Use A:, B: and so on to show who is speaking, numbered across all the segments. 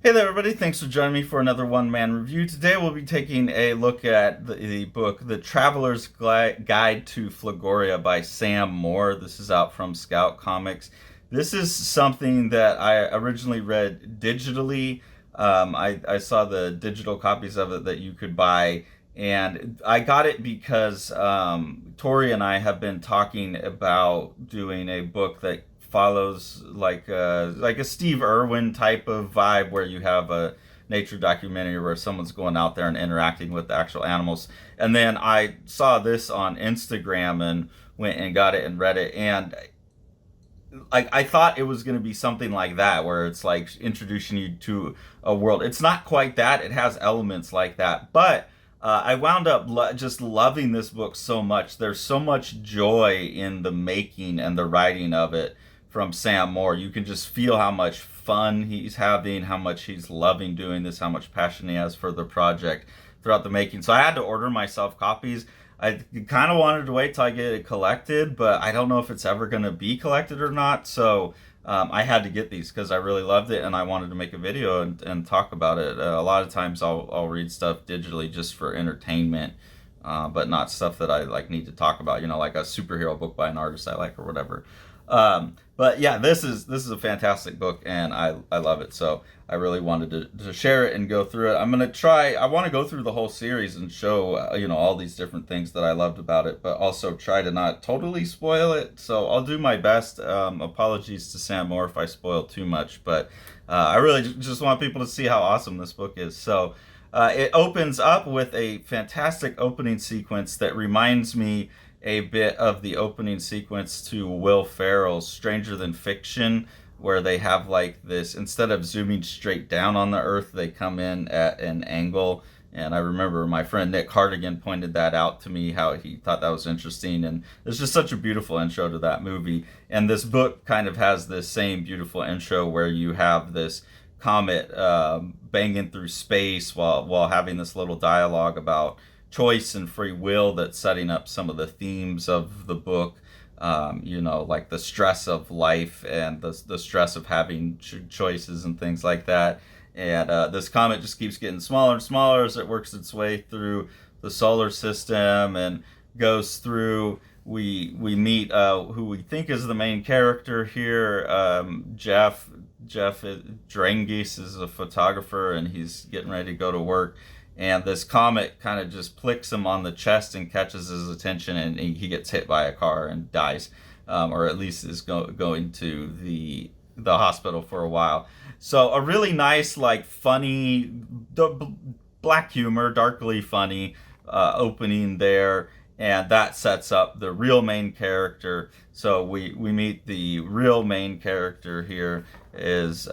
A: Hey there, everybody. Thanks for joining me for another one-man review. Today we'll be taking a look at the book, The Traveler's Guide to Flogoria by Sam Moore. This is out from Scout Comics. This is something that I originally read digitally. I saw the digital copies of it that you could buy, and I got it because Tori and I have been talking about doing a book that follows like a Steve Irwin type of vibe where you have a nature documentary where someone's going out there and interacting with the actual animals. And then I saw this on Instagram and went and got it and read it, and I thought it was going to be something like that where it's like introducing you to a world. It's not quite that. It has elements like that, but I wound up just loving this book so much. There's so much joy in the making and the writing of it from Sam Moore. You can just feel how much fun he's having, how much he's loving doing this, how much passion he has for the project throughout the making. So I had to order myself copies. I kind of wanted to wait till I get it collected, but I don't know if it's ever going to be collected or not. So I had to get these because I really loved it and I wanted to make a video and talk about it. A lot of times I'll read stuff digitally just for entertainment, but not stuff that I like need to talk about. You know, like a superhero book by an artist I like or whatever. But yeah, this is a fantastic book and I love it. So I really wanted to share it and go through it. I want to go through the whole series and show, all these different things that I loved about it, but also try to not totally spoil it. So I'll do my best. Apologies to Sam Moore if I spoil too much, but I really just want people to see how awesome this book is. So it opens up with a fantastic opening sequence that reminds me a bit of the opening sequence to Will Ferrell's Stranger Than Fiction, where they have like this, instead of zooming straight down on the earth, they come in at an angle. And I remember my friend Nick Hardigan pointed that out to me, how he thought that was interesting. And it's just such a beautiful intro to that movie. And this book kind of has this same beautiful intro where you have this comet banging through space while having this little dialogue about choice and free will that's setting up some of the themes of the book. Like the stress of life and the stress of having choices and things like that. And this comet just keeps getting smaller and smaller as it works its way through the solar system and goes through. We meet who we think is the main character here, Jeff. Jeff Drangis is a photographer and he's getting ready to go to work. And this comet kind of just plicks him on the chest and catches his attention, and he gets hit by a car and dies, or at least is going to the hospital for a while. So a really nice, like funny, black humor, darkly funny opening there, and that sets up the real main character. So we meet the real main character here is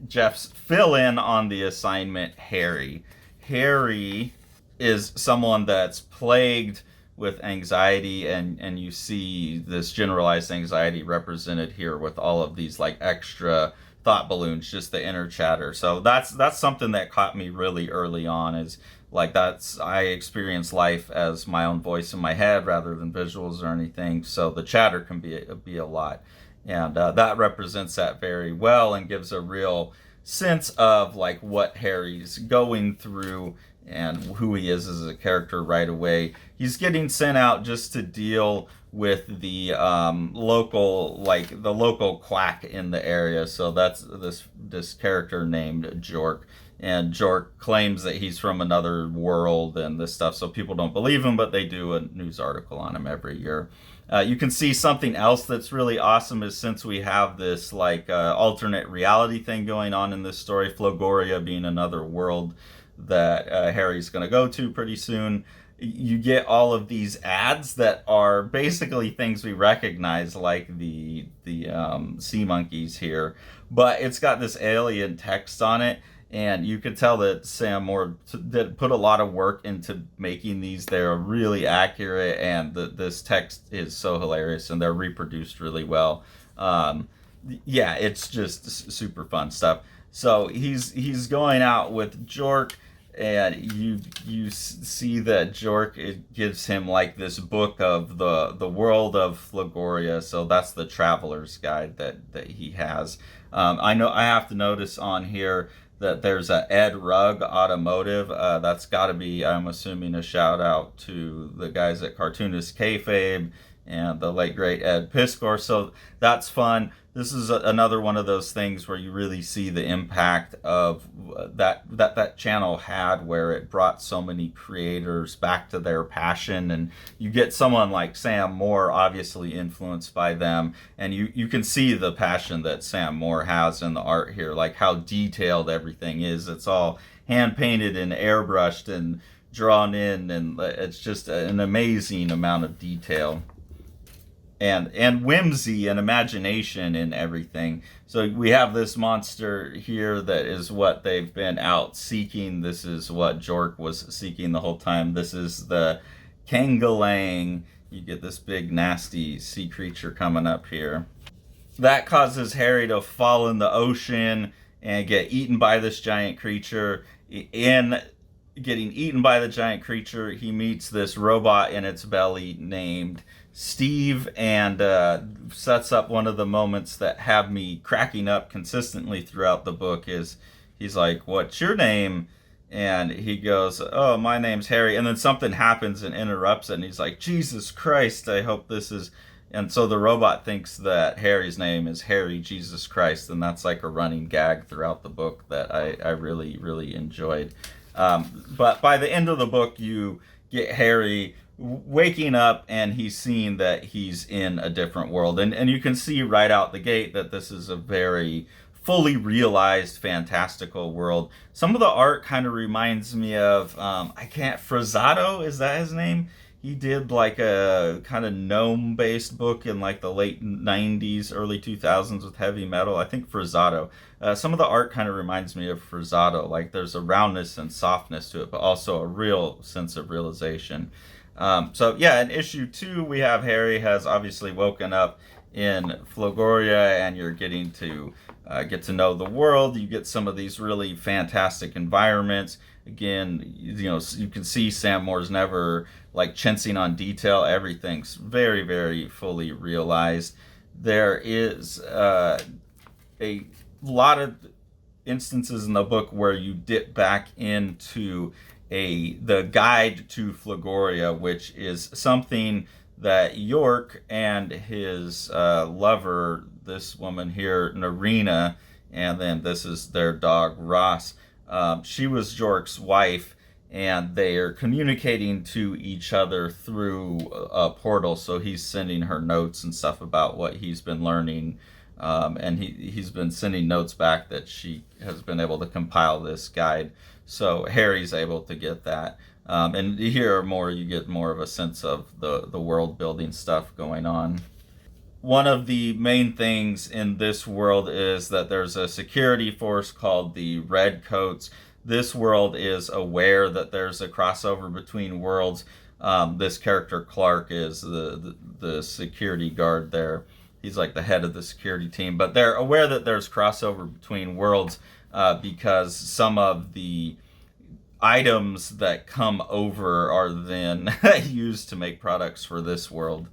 A: Jeff's fill-in on the assignment, Harry. Harry is someone that's plagued with anxiety, and you see this generalized anxiety represented here with all of these like extra thought balloons, just the inner chatter. So that's something that caught me really early on, is like I experience life as my own voice in my head rather than visuals or anything. So the chatter can be a lot, and that represents that very well and gives a real sense of like what Harry's going through and who he is as a character right away. He's getting sent out just to deal with the local quack in the area. So that's this character named Jork. And Jork claims that he's from another world and this stuff, so people don't believe him, but they do a news article on him every year. You can see something else that's really awesome is, since we have this like alternate reality thing going on in this story, Flogoria being another world that Harry's going to go to pretty soon, you get all of these ads that are basically things we recognize, like the sea monkeys here, but it's got this alien text on it. And you could tell that Sam Moore put a lot of work into making these. They're really accurate, and this text is so hilarious, and they're reproduced really well. Yeah, it's just super fun stuff. So he's going out with Jork, and you see that Jork, it gives him like this book of the world of Flogoria. So that's the Traveler's Guide that he has. I know I have to notice on here that there's a Ed Rugg Automotive. That's got to be, I'm assuming, a shout out to the guys at Cartoonist Kayfabe and the late great Ed Piskor. So that's fun. This is another one of those things where you really see the impact of that channel had, where it brought so many creators back to their passion, and you get someone like Sam Moore, obviously influenced by them, and you can see the passion that Sam Moore has in the art here, like how detailed everything is. It's all hand painted and airbrushed and drawn in, and it's just an amazing amount of detail and whimsy and imagination in everything. So we have this monster here that is what they've been out seeking. This is what Jork was seeking the whole time. This is the Kangalang. You get this big nasty sea creature coming up here. That causes Harry to fall in the ocean and get eaten by this giant creature. In getting eaten by the giant creature, he meets this robot in its belly named Steve, and sets up one of the moments that have me cracking up consistently throughout the book. Is he's like, "What's your name?" And he goes, "Oh, my name's Harry." And then something happens and interrupts it, and he's like, "Jesus Christ, I hope this is..." And so the robot thinks that Harry's name is Harry Jesus Christ, and that's like a running gag throughout the book that I really, really enjoyed. But by the end of the book, you get Harry waking up, and he's seeing that he's in a different world. And you can see right out the gate that this is a very fully realized, fantastical world. Some of the art kind of reminds me of, Frazato, is that his name? He did like a kind of gnome-based book in like the late 90s, early 2000s with heavy metal. I think Frazato. Some of the art kind of reminds me of Frazato. Like there's a roundness and softness to it, but also a real sense of realization. So yeah, in issue 2, we have Harry has obviously woken up in Flogoria, and you're getting to get to know the world. You get some of these really fantastic environments. Again, you know, you can see Sam Moore's never like chincing on detail. Everything's very, very fully realized. There is a lot of instances in the book where you dip back into the guide to Flogoria, which is something that York and his lover, this woman here, Narina, and then this is their dog Ross. She was York's wife, and they are communicating to each other through a portal. So he's sending her notes and stuff about what he's been learning, and he's been sending notes back that she has been able to compile this guide. So Harry's able to get that. And here you get more of a sense of the world building stuff going on. One of the main things in this world is that there's a security force called the Redcoats. This world is aware that there's a crossover between worlds. This character Clark is the security guard there. He's like the head of the security team, but they're aware that there's crossover between worlds because some of the items that come over are then used to make products for this world.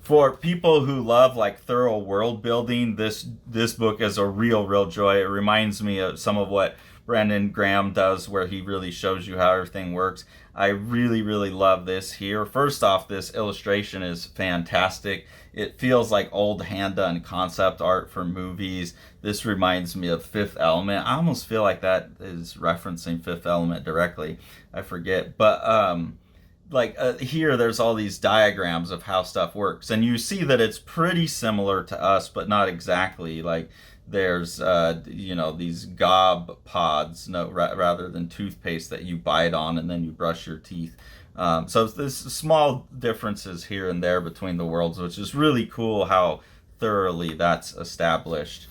A: For people who love like thorough world building, this book is a real joy. It reminds me of some of what Brandon Graham does, where he really shows you how everything works. I really love this here. First off, this illustration is fantastic. It feels like old hand-done concept art for movies. This reminds me of Fifth Element. I almost feel like that is referencing Fifth Element directly. I forget. But here there's all these diagrams of how stuff works. And you see that it's pretty similar to us, but not exactly. Like there's, these gob pods rather than toothpaste that you bite on and then you brush your teeth. So there's small differences here and there between the worlds, which is really cool how thoroughly that's established.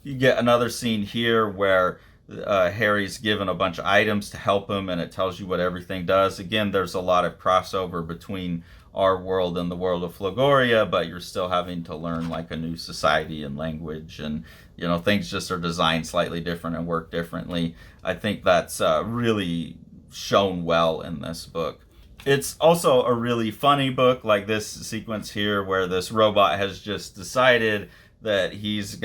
A: You get another scene here where Harry's given a bunch of items to help him, and it tells you what everything does. Again, there's a lot of crossover between our world and the world of Flogoria, but you're still having to learn like a new society and language, and things just are designed slightly different and work differently. I think that's really shown well in this book. It's also a really funny book, like this sequence here where this robot has just decided that he's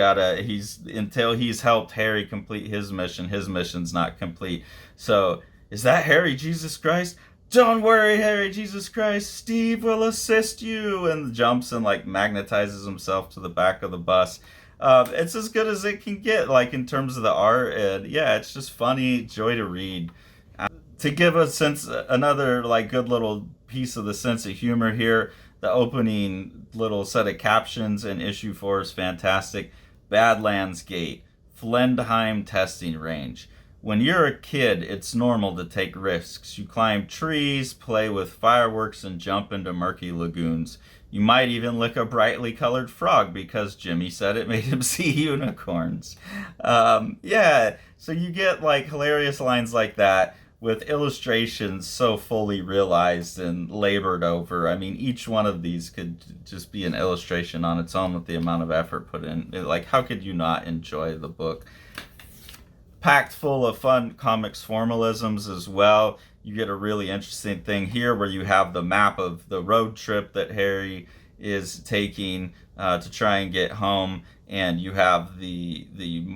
A: until he's helped Harry complete his mission's not complete. So is that Harry Jesus Christ? Don't worry, Harry Jesus Christ, Steve will assist you, and jumps and like magnetizes himself to the back of the bus. It's as good as it can get, like in terms of the art, and yeah, it's just funny, joy to read. To give a sense, another like good little piece of the sense of humor here, the opening little set of captions in issue 4 is fantastic. Badlands Gate, Flendheim testing range. When you're a kid, it's normal to take risks. You climb trees, play with fireworks, and jump into murky lagoons. You might even lick a brightly colored frog because Jimmy said it made him see unicorns. Yeah, so you get like hilarious lines like that with illustrations so fully realized and labored over. I mean, each one of these could just be an illustration on its own with the amount of effort put in. Like, how could you not enjoy the book? Packed full of fun comics formalisms as well. You get a really interesting thing here where you have the map of the road trip that Harry is taking to try and get home, and you have the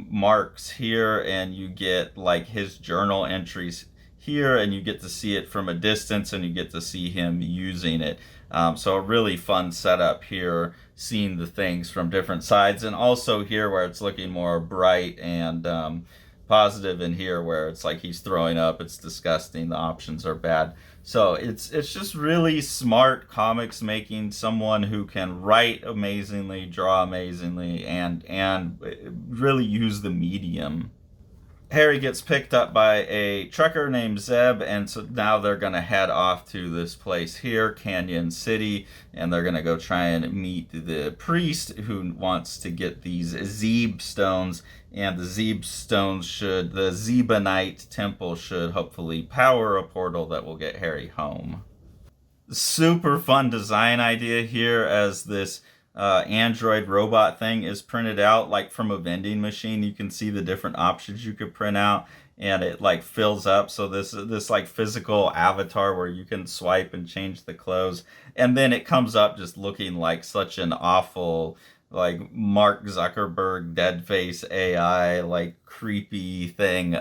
A: marks here, and you get like his journal entries here, and you get to see it from a distance, and you get to see him using it. So a really fun setup here, seeing the things from different sides, and also here where it's looking more bright and positive, in here where it's like he's throwing up, it's disgusting, the options are bad. So it's just really smart comics making, someone who can write amazingly, draw amazingly, and really use the medium. Harry gets picked up by a trucker named Zeb, and so now they're going to head off to this place here, Canyon City, and they're going to go try and meet the priest who wants to get these Zeb stones, and the the Zebonite temple should hopefully power a portal that will get Harry home. Super fun design idea here, as this Android robot thing is printed out like from a vending machine. You can see the different options you could print out, and it like fills up. So this like physical avatar where you can swipe and change the clothes, and then it comes up just looking like such an awful like Mark Zuckerberg dead face AI like creepy thing.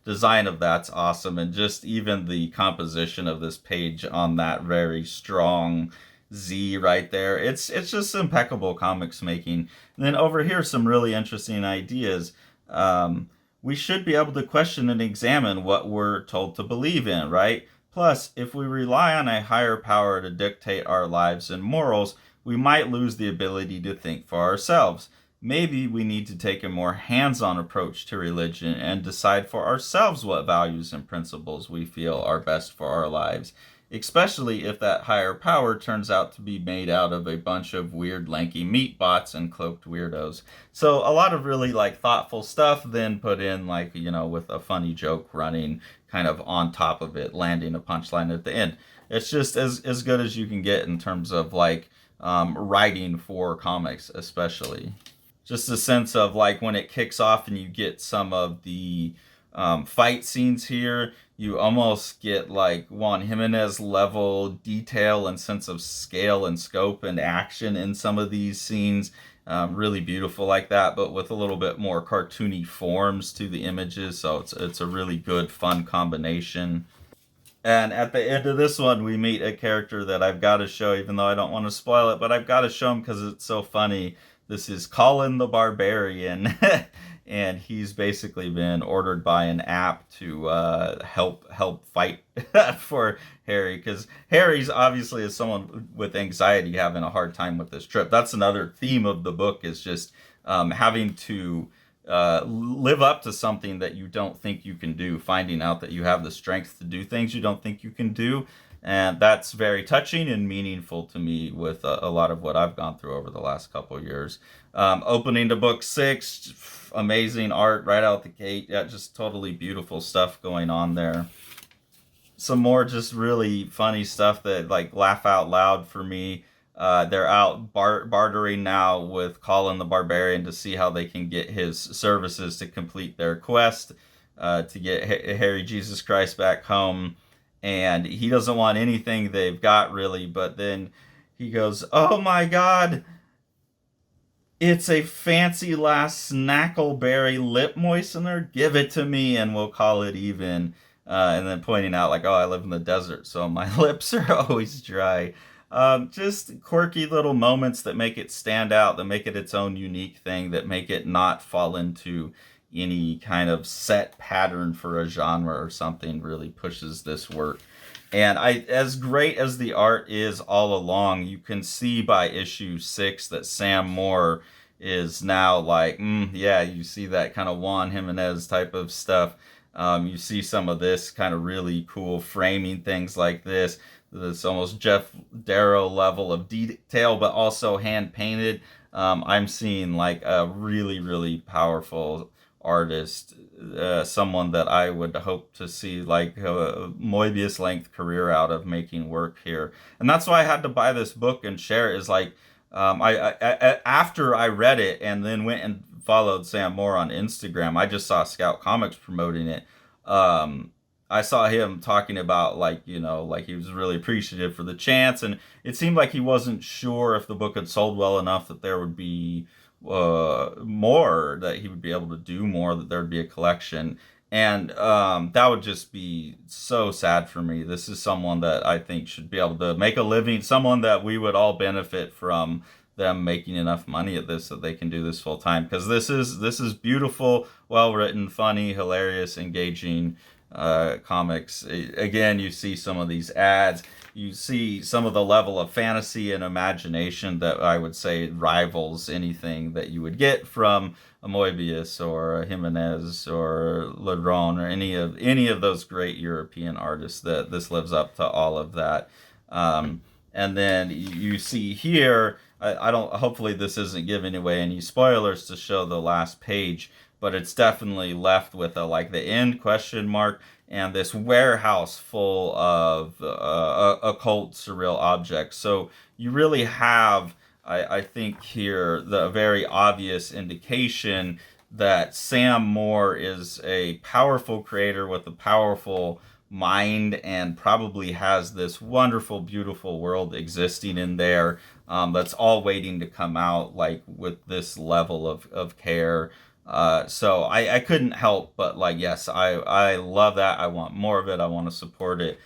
A: Design of that's awesome, and just even the composition of this page on that very strong Z right there. It's just impeccable comics making. And then over here, some really interesting ideas. We should be able to question and examine what we're told to believe in, right? Plus, if we rely on a higher power to dictate our lives and morals, we might lose the ability to think for ourselves. Maybe we need to take a more hands-on approach to religion and decide for ourselves what values and principles we feel are best for our lives, especially if that higher power turns out to be made out of a bunch of weird lanky meat bots and cloaked weirdos. So a lot of really like thoughtful stuff, then put in like, you know, with a funny joke running kind of on top of it, landing a punchline at the end. It's just as good as you can get in terms of like writing for comics, especially. Just a sense of like when it kicks off and you get some of the fight scenes here, you almost get like Juan Jimenez level detail and sense of scale and scope and action in some of these scenes. Really beautiful like that, but with a little bit more cartoony forms to the images. So it's a really good, fun combination. And at the end of this one, we meet a character that I've got to show, even though I don't want to spoil it, but I've got to show him because it's so funny. This is Colin the Barbarian, and he's basically been ordered by an app to help fight for Harry, because Harry's obviously is someone with anxiety having a hard time with this trip. That's another theme of the book, is just having to live up to something that you don't think you can do, finding out that you have the strength to do things you don't think you can do. And that's very touching and meaningful to me with a lot of what I've gone through over the last couple of years. Opening to book 6, amazing art right out the gate. Yeah, just totally beautiful stuff going on there. Some more just really funny stuff that like laugh out loud for me. They're out bartering now with Colin the Barbarian to see how they can get his services to complete their quest to get Harry Jesus Christ back home. And he doesn't want anything they've got really, but then he goes, "Oh my God, It's a fancy last snackleberry lip moistener. Give it to me and we'll call it even. And then pointing out, like, oh, I live in the desert, so my lips are always dry. Just quirky little moments that make it stand out, that make it its own unique thing, that make it not fall into any kind of set pattern for a genre or something, really pushes this work. And as great as the art is all along, you can see by issue 6 that Sam Moore is now like, yeah, you see that kind of Juan Jimenez type of stuff. You see some of this kind of really cool framing things like this almost Jeff Darrow level of detail, but also hand painted. I'm seeing like a really, really powerful artist, someone that I would hope to see like a Moebius length career out of making work here. And that's why I had to buy this book and share it. Is like, after I read it and then went and followed Sam Moore on Instagram, I just saw Scout Comics promoting it. Um, I saw him talking about, like, like he was really appreciative for the chance, and it seemed like he wasn't sure if the book had sold well enough that there would be more, that he would be able to do more, that there would be a collection. And that would just be so sad for me. This is someone that I think should be able to make a living, someone that we would all benefit from them making enough money at this that they can do this full time, because this is beautiful, well written, funny, hilarious, engaging comics. Again, you see some of these ads, you see some of the level of fantasy and imagination that I would say rivals anything that you would get from a Moebius or a Jimenez or Ledron or any of those great European artists. That this lives up to all of that. And then you see here, I don't. Hopefully, this isn't giving away any spoilers to show the last page, but it's definitely left with a like the end question mark and this warehouse full of occult surreal objects. So you really have, I think here, the very obvious indication that Sam Moore is a powerful creator with a powerful mind and probably has this wonderful, beautiful world existing in there, that's all waiting to come out, like with this level of care. So I couldn't help but like, yes, I love that. I want more of it. I want to support it.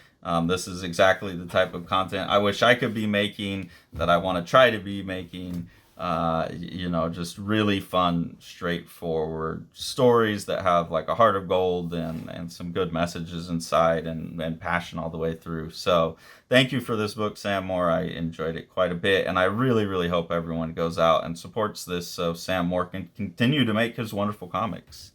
A: This is exactly the type of content I wish I could be making, that I want to try to be making. Just really fun, straightforward stories that have like a heart of gold and some good messages inside, and passion all the way through. So thank you for this book, Sam Moore. I enjoyed it quite a bit, and I really, really hope everyone goes out and supports this so Sam Moore can continue to make his wonderful comics.